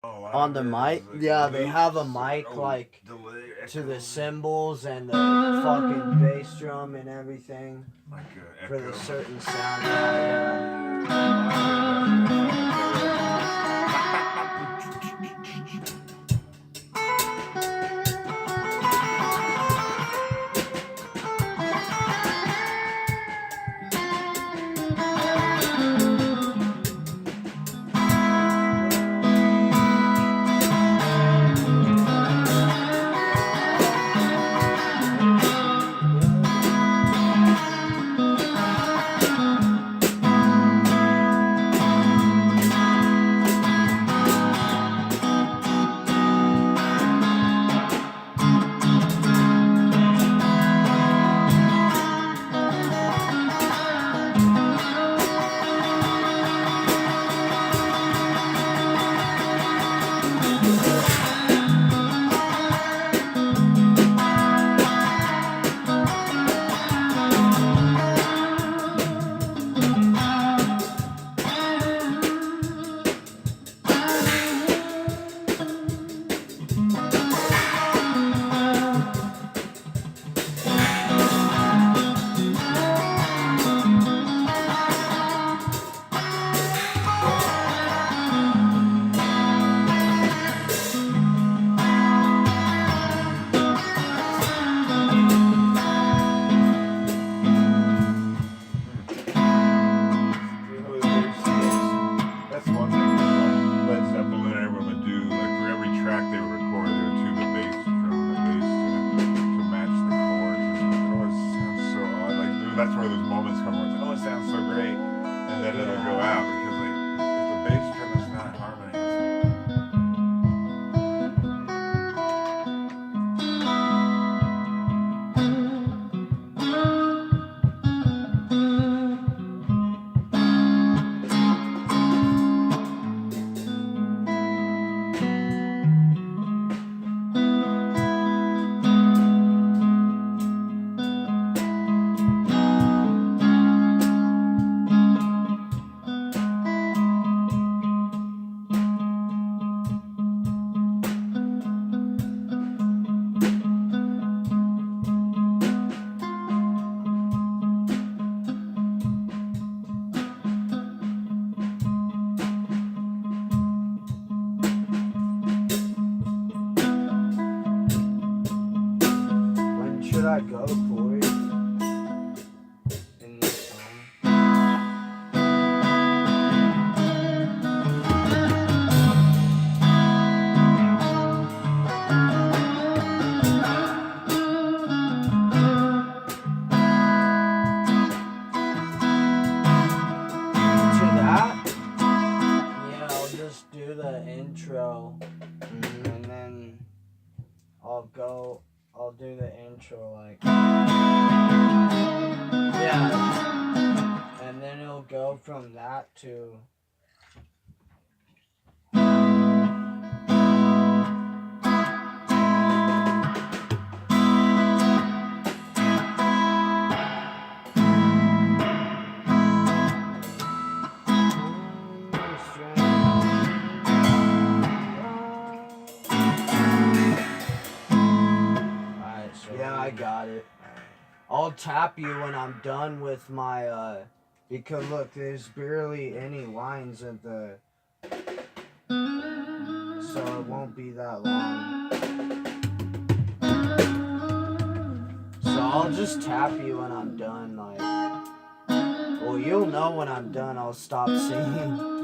on the mic. Yeah, they have a mic like to the cymbals and the fucking bass drum and everything for the certain sound. That's where those moments come where it's, oh, it sounds so great, and then it'll go out because like if the bass drum is not in harmony. Should I go, Corey? In this song? To that? Yeah, I'll just do the intro. And then I'll do the intro like yeah, and then it'll go from that to I got it. I'll tap you when I'm done with my because look, there's barely any lines at the so it won't be that long. So I'll just tap you when I'm done, like well, you'll know when I'm done. I'll stop singing.